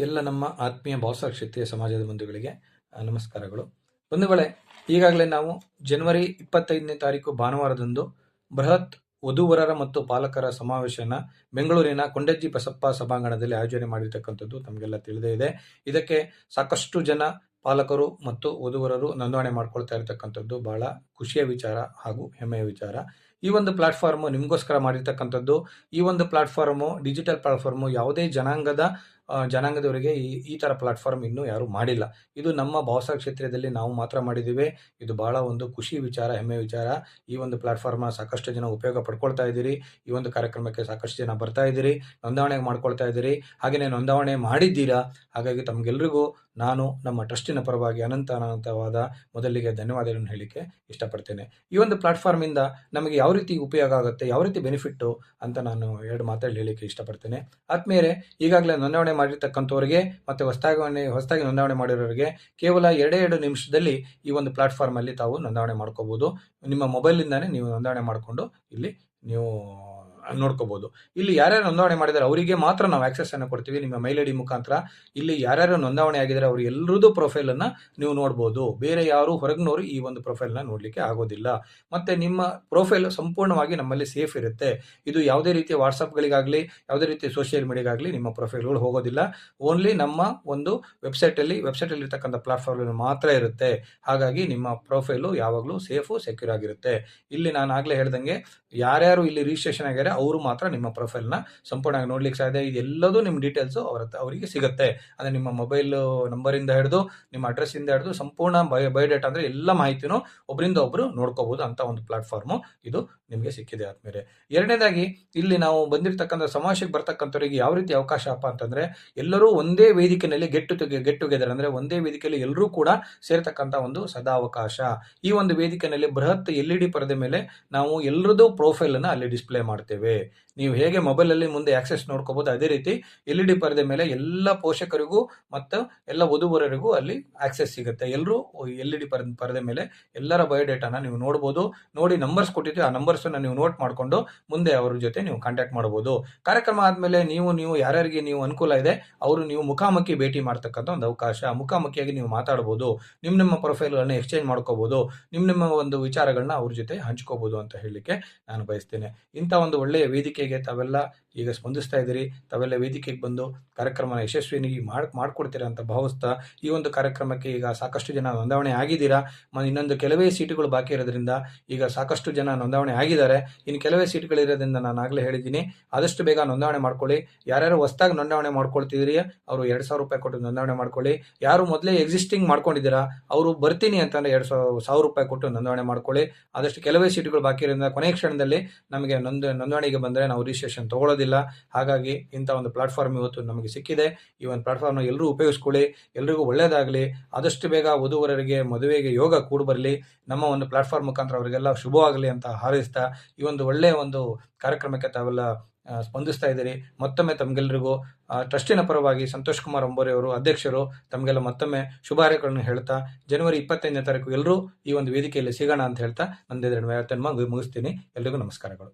ಎಲ್ಲ ನಮ್ಮ ಆತ್ಮೀಯ ಭಾವಸಾರ ಕ್ಷತ್ರಿಯ ಸಮಾಜದ ಬಂಧುಗಳಿಗೆ ನಮಸ್ಕಾರಗಳು. ಬಂಧುಗಳೇ, ಈಗಾಗಲೇ ನಾವು ಜನವರಿ 25ನೇ ತಾರೀಕು ಭಾನುವಾರದಂದು ಬೃಹತ್ ವಧುವರರ ಮತ್ತು ಪಾಲಕರ ಸಮಾವೇಶನ ಬೆಂಗಳೂರಿನ ಕೊಂಡಜ್ಜಿ ಬಸಪ್ಪ ಸಭಾಂಗಣದಲ್ಲಿ ಆಯೋಜನೆ ಮಾಡಿರ್ತಕ್ಕಂಥದ್ದು ತಮಗೆಲ್ಲ ತಿಳಿದೇ ಇದೆ. ಇದಕ್ಕೆ ಸಾಕಷ್ಟು ಜನ ಪಾಲಕರು ಮತ್ತು ವಧುವರರು ನೋಂದಣಿ ಮಾಡ್ಕೊಳ್ತಾ ಇರತಕ್ಕಂಥದ್ದು ಬಹಳ ಖುಷಿಯ ವಿಚಾರ ಹಾಗೂ ಹೆಮ್ಮೆಯ ವಿಚಾರ. ಈ ಒಂದು ಪ್ಲಾಟ್ಫಾರ್ಮ್ ನಿಮಗೋಸ್ಕರ ಮಾಡಿರ್ತಕ್ಕಂಥದ್ದು. ಈ ಒಂದು ಪ್ಲಾಟ್ಫಾರ್ಮು ಡಿಜಿಟಲ್ ಪ್ಲಾಟ್ಫಾರ್ಮು ಯಾವುದೇ ಜನಾಂಗದವರಿಗೆ ಈ ಥರ ಪ್ಲಾಟ್ಫಾರ್ಮ್ ಇನ್ನೂ ಯಾರೂ ಮಾಡಿಲ್ಲ. ಇದು ನಮ್ಮ ಭಾವಸಾರ ಕ್ಷೇತ್ರದಲ್ಲಿ ನಾವು ಮಾತ್ರ ಮಾಡಿದ್ದೀವಿ. ಇದು ಬಹಳ ಒಂದು ಖುಷಿ ವಿಚಾರ, ಹೆಮ್ಮೆ ವಿಚಾರ. ಈ ಒಂದು ಪ್ಲಾಟ್ಫಾರ್ಮ್ನ ಸಾಕಷ್ಟು ಜನ ಉಪಯೋಗ ಪಡ್ಕೊಳ್ತಾ ಇದ್ದೀರಿ. ಈ ಒಂದು ಕಾರ್ಯಕ್ರಮಕ್ಕೆ ಸಾಕಷ್ಟು ಜನ ಬರ್ತಾ ಇದ್ದೀರಿ, ನೋಂದಣಿ ಮಾಡ್ಕೊಳ್ತಾ ಇದ್ದೀರಿ, ಹಾಗೆಯೇ ನೋಂದಣಿ ಮಾಡಿದ್ದೀರಾ. ಹಾಗಾಗಿ ತಮಗೆಲ್ಲರಿಗೂ ನಾನು ನಮ್ಮ ಟ್ರಸ್ಟಿನ ಪರವಾಗಿ ಅನಂತವಾದ ಮೊದಲಿಗೆ ಧನ್ಯವಾದಗಳನ್ನು ಹೇಳಲಿಕ್ಕೆ ಇಷ್ಟಪಡ್ತೇನೆ. ಈ ಒಂದು ಪ್ಲಾಟ್ಫಾರ್ಮಿಂದ ನಮಗೆ ಯಾವ ರೀತಿ ಉಪಯೋಗ ಆಗುತ್ತೆ, ಯಾವ ರೀತಿ ಬೆನಿಫಿಟ್ಟು ಅಂತ ನಾನು ಎರಡು ಮಾತಲ್ಲಿ ಹೇಳಲಿಕ್ಕೆ ಇಷ್ಟಪಡ್ತೇನೆ. ಆದ್ಮೇಲೆ ಈಗಾಗಲೇ ನೋಂದಣಿ ಮಾಡಿರ್ತಕ್ಕಂಥವ್ರಿಗೆ ಮತ್ತು ಹೊಸದಾಗಿ ನೋಂದಣಿ ಮಾಡಿರೋರಿಗೆ ಕೇವಲ 2 ನಿಮಿಷದಲ್ಲಿ ಈ ಒಂದು ಪ್ಲಾಟ್ಫಾರ್ಮಲ್ಲಿ ತಾವು ನೋಂದಣಿ ಮಾಡ್ಕೋಬೋದು. ನಿಮ್ಮ ಮೊಬೈಲಿಂದಾನೇ ನೀವು ನೋಂದಣಿ ಮಾಡಿಕೊಂಡು ಇಲ್ಲಿ ನೀವು ನೋಡ್ಕೋಬಹುದು. ಇಲ್ಲಿ ಯಾರ್ಯಾರು ನೋಂದಣಿ ಮಾಡಿದ್ದಾರೆ ಅವರಿಗೆ ಮಾತ್ರ ನಾವು ಆಕ್ಸೆಸ್ ಅನ್ನು ಕೊಡ್ತೀವಿ. ನಿಮ್ಮ ಮೈಲ್ ಐಡಿ ಮುಖಾಂತರ ಇಲ್ಲಿ ಯಾರ್ಯಾರು ನೋಂದಣಿ ಆಗಿದ್ದಾರೆ ಅವ್ರ ಎಲ್ಲರದ್ದು ಪ್ರೊಫೈಲ್ ಅನ್ನ ನೀವು ನೋಡ್ಬೋದು. ಬೇರೆ ಯಾರು ಹೊರಗಿನವರು ಈ ಒಂದು ಪ್ರೊಫೈಲ್ ನ ನೋಡ್ಲಿಕ್ಕೆ ಆಗೋದಿಲ್ಲ. ಮತ್ತೆ ನಿಮ್ಮ ಪ್ರೊಫೈಲ್ ಸಂಪೂರ್ಣವಾಗಿ ನಮ್ಮಲ್ಲಿ ಸೇಫ್ ಇರುತ್ತೆ. ಇದು ಯಾವುದೇ ರೀತಿಯ ವಾಟ್ಸಪ್ಗಳಿಗಾಗಲಿ ಯಾವುದೇ ರೀತಿಯ ಸೋಷಿಯಲ್ ಮೀಡಿಯಾಗಾಗಲಿ ನಿಮ್ಮ ಪ್ರೊಫೈಲ್ಗಳು ಹೋಗೋದಿಲ್ಲ. ಓನ್ಲಿ ನಮ್ಮ ಒಂದು ವೆಬ್ಸೈಟಲ್ಲಿ ಇರ್ತಕ್ಕಂಥ ಪ್ಲಾಟ್ಫಾರ್ಮ್ ಮಾತ್ರ ಇರುತ್ತೆ. ಹಾಗಾಗಿ ನಿಮ್ಮ ಪ್ರೊಫೈಲು ಯಾವಾಗಲೂ ಸೇಫು ಸೆಕ್ಯೂರ್ ಆಗಿರುತ್ತೆ. ಇಲ್ಲಿ ನಾನು ಆಗಲೇ ಹೇಳ್ದಂಗೆ ಯಾರ್ಯಾರು ಇಲ್ಲಿ ರಿಜಿಸ್ಟ್ರೇಷನ್ ಆಗಿದ್ದಾರೆ ಅವರು ಮಾತ್ರ ನಿಮ್ಮ ಪ್ರೊಫೈಲ್ನ ಸಂಪೂರ್ಣವಾಗಿ ನೋಡ್ಲಿಕ್ಕೆ ಸಾಧ್ಯ. ಇದೆಲ್ಲದೂ ನಿಮ್ಮ ಡೀಟೇಲ್ಸು ಅವರಿಗೆ ಸಿಗುತ್ತೆ. ಅಂದರೆ ನಿಮ್ಮ ಮೊಬೈಲ್ ನಂಬರಿಂದ ಹಿಡಿದು ನಿಮ್ಮ ಅಡ್ರೆಸ್ಸಿಂದ ಹಿಡಿದು ಸಂಪೂರ್ಣ ಬಯೋಡೇಟಾ ಅಂದರೆ ಎಲ್ಲ ಮಾಹಿತಿನೂ ಒಬ್ಬರಿಂದ ಒಬ್ಬರು ನೋಡ್ಕೋಬಹುದು ಅಂತ ಒಂದು ಪ್ಲಾಟ್ಫಾರ್ಮು ಇದು ನಿಮಗೆ ಸಿಕ್ಕಿದೆ. ಆದ್ಮೇಲೆ ಎರಡನೇದಾಗಿ ಇಲ್ಲಿ ನಾವು ಬಂದಿರತಕ್ಕಂಥ ಸಮಾವೇಶಕ್ಕೆ ಬರ್ತಕ್ಕಂಥವರಿಗೆ ಯಾವ ರೀತಿ ಅವಕಾಶ ಅಪ್ಪ ಅಂತಂದ್ರೆ ಎಲ್ಲರೂ ಒಂದೇ ವೇದಿಕೆಯಲ್ಲಿ ಗೆಟ್ ಟುಗೆದರ್ ಅಂದರೆ ಒಂದೇ ವೇದಿಕೆಯಲ್ಲಿ ಎಲ್ಲರೂ ಕೂಡ ಸೇರ್ತಕ್ಕಂಥ ಒಂದು ಸದಾವಕಾಶ. ಈ ಒಂದು ವೇದಿಕೆಯಲ್ಲಿ ಬೃಹತ್ LED ಪರದೆ ಮೇಲೆ ನಾವು ಎಲ್ಲರದ್ದು ಪ್ರೊಫೈಲ್ ಅನ್ನು ಅಲ್ಲಿ ಡಿಸ್ಪ್ಲೇ ಮಾಡ್ತೇವೆ. ನೀವು ಹೇಗೆ ಮೊಬೈಲಲ್ಲಿ ಮುಂದೆ ಆಕ್ಸೆಸ್ ನೋಡ್ಕೋಬಹುದು, ಅದೇ ರೀತಿ LED ಪರದೆ ಮೇಲೆ ಎಲ್ಲ ಪೋಷಕರಿಗೂ ಮತ್ತು ಎಲ್ಲ ವಧುವರರಿಗೂ ಅಲ್ಲಿ ಆಕ್ಸೆಸ್ ಸಿಗುತ್ತೆ. ಎಲ್ಲರೂ LED ಪರದೆ ಮೇಲೆ ಎಲ್ಲರ ಬಯೋಡೇಟಾನ ನೀವು ನೋಡ್ಬೋದು. ನೋಡಿ ನಂಬರ್ಸ್ ಕೊಟ್ಟಿದ್ದೀವಿ, ಆ ನಂಬರ್ಸನ್ನು ನೀವು ನೋಟ್ ಮಾಡಿಕೊಂಡು ಮುಂದೆ ಅವ್ರ ಜೊತೆ ನೀವು ಕಾಂಟ್ಯಾಕ್ಟ್ ಮಾಡ್ಬೋದು. ಕಾರ್ಯಕ್ರಮ ಆದಮೇಲೆ ನೀವು ಯಾರ್ಯಾರಿಗೆ ನೀವು ಅನುಕೂಲ ಇದೆ ಅವರು ನೀವು ಮುಖಾಮುಖಿ ಭೇಟಿ ಮಾಡ್ತಕ್ಕಂಥ ಒಂದು ಅವಕಾಶ. ಮುಖಾಮುಖಿಯಾಗಿ ನೀವು ಮಾತಾಡ್ಬೋದು, ನಿಮ್ಮ ಪ್ರೊಫೈಲ್ಗಳನ್ನ ಎಕ್ಸ್ಚೇಂಜ್ ಮಾಡ್ಕೋಬೋದು, ನಿಮ್ಮ ಒಂದು ವಿಚಾರಗಳನ್ನ ಅವ್ರ ಜೊತೆ ಹಂಚ್ಕೋಬೋದು ಅಂತ ಹೇಳಲಿಕ್ಕೆ ನಾನು ಬಯಸ್ತೇನೆ. ಇಂಥ ಒಂದು ಒಳ್ಳೆಯ ವೇದಿಕೆಗೆ ತಾವೆಲ್ಲ ಈಗ ಸ್ಪಂದಿಸ್ತಾ ಇದ್ದೀರಿ. ತಾವೆಲ್ಲ ವೇದಿಕೆಗೆ ಬಂದು ಕಾರ್ಯಕ್ರಮನ ಯಶಸ್ವಿನಿ ಮಾಡ್ಕೊಡ್ತೀರಾ ಅಂತ ಭಾವಿಸ್ತಾ ಈ ಒಂದು ಕಾರ್ಯಕ್ರಮಕ್ಕೆ ಈಗ ಸಾಕಷ್ಟು ಜನ ನೋಂದಣಿ ಆಗಿದ್ದೀರಾ. ಇನ್ನೊಂದು ಕೆಲವೇ ಸೀಟುಗಳು ಬಾಕಿ ಇರೋದ್ರಿಂದ ಈಗ ಸಾಕಷ್ಟು ಜನ ನೋಂದಣಿ ಆಗಿದ್ದಾರೆ. ಇನ್ನು ಕೆಲವೇ ಸೀಟ್ಗಳಿರೋದ್ರಿಂದ ನಾನು ಆಗಲೇ ಹೇಳಿದ್ದೀನಿ, ಆದಷ್ಟು ಬೇಗ ನೋಂದಣಿ ಮಾಡ್ಕೊಳ್ಳಿ. ಯಾರ್ಯಾರು ಹೊಸದಾಗಿ ನೋಂದಣಿ ಮಾಡ್ಕೊಳ್ತಿದ್ದೀರಿ ಅವರು 2,000 ರೂಪಾಯಿ ಕೊಟ್ಟು ನೋಂದಣಿ ಮಾಡ್ಕೊಳ್ಳಿ. ಯಾರು ಮೊದಲೇ ಎಕ್ಸಿಸ್ಟಿಂಗ್ ಮಾಡ್ಕೊಂಡಿದ್ದೀರಾ ಅವರು ಬರ್ತೀನಿ ಅಂತಂದ್ರೆ 1,000 ರೂಪಾಯಿ ಕೊಟ್ಟು ನೋಂದಣಿ ಮಾಡ್ಕೊಳ್ಳಿ. ಆದಷ್ಟು ಕೆಲವೇ ಸೀಟುಗಳು ಬಾಕಿ ಇರೋದ್ರಿಂದ ಕೊನೆಯ ಕ್ಷಣದಲ್ಲಿ ನಮಗೆ ನೋಂದಣಿಗೆ ಬಂದರೆ ನಾವು ರಿಜಿಸ್ಟ್ರೇಷನ್ ತಗೊಳ್ಳೋದಿಲ್ಲ. ಹಾಗಾಗಿ ಇಂಥ ಒಂದು ಪ್ಲಾಟ್ಫಾರ್ಮ್ ಇವತ್ತು ನಮಗೆ ಸಿಕ್ಕಿದೆ. ಈ ಒಂದು ಪ್ಲಾಟ್ಫಾರ್ಮ್ನ ಎಲ್ಲರೂ ಉಪಯೋಗಿಸ್ಕೊಳ್ಳಿ. ಎಲ್ರಿಗೂ ಒಳ್ಳೆಯದಾಗಲಿ. ಆದಷ್ಟು ಬೇಗ ವಧುವರರಿಗೆ ಮದುವೆಗೆ ಯೋಗ ಕೂಡ ಬರಲಿ. ನಮ್ಮ ಒಂದು ಪ್ಲಾಟ್ಫಾರ್ಮ್ ಮುಖಾಂತರ ಅವರಿಗೆಲ್ಲ ಶುಭವಾಗಲಿ ಅಂತ ಹಾರೈಸ್ತಾ ಈ ಒಂದು ಒಳ್ಳೆಯ ಒಂದು ಕಾರ್ಯಕ್ರಮಕ್ಕೆ ತಾವೆಲ್ಲ ಸ್ಪಂದಿಸ್ತಾ ಇದ್ದೀರಿ. ಮತ್ತೊಮ್ಮೆ ತಮಗೆಲ್ಲರಿಗೂ ಟ್ರಸ್ಟಿನ ಪರವಾಗಿ ಸಂತೋಷ್ ಕುಮಾರ್ ಅಂಬೋರಿ ಅವರು ಅಧ್ಯಕ್ಷರು ತಮಗೆಲ್ಲ ಮತ್ತೊಮ್ಮೆ ಶುಭಾಶಯಗಳನ್ನು ಹೇಳ್ತಾ ಜನವರಿ 25ನೇ ತಾರೀಕು ಎಲ್ಲರೂ ಈ ಒಂದು ವೇದಿಕೆಯಲ್ಲಿ ಸಿಗೋಣ ಅಂತ ಹೇಳ್ತಾ ನಂದು ಮುಗಿಸ್ತೀನಿ. ಎಲ್ರಿಗೂ ನಮಸ್ಕಾರಗಳು.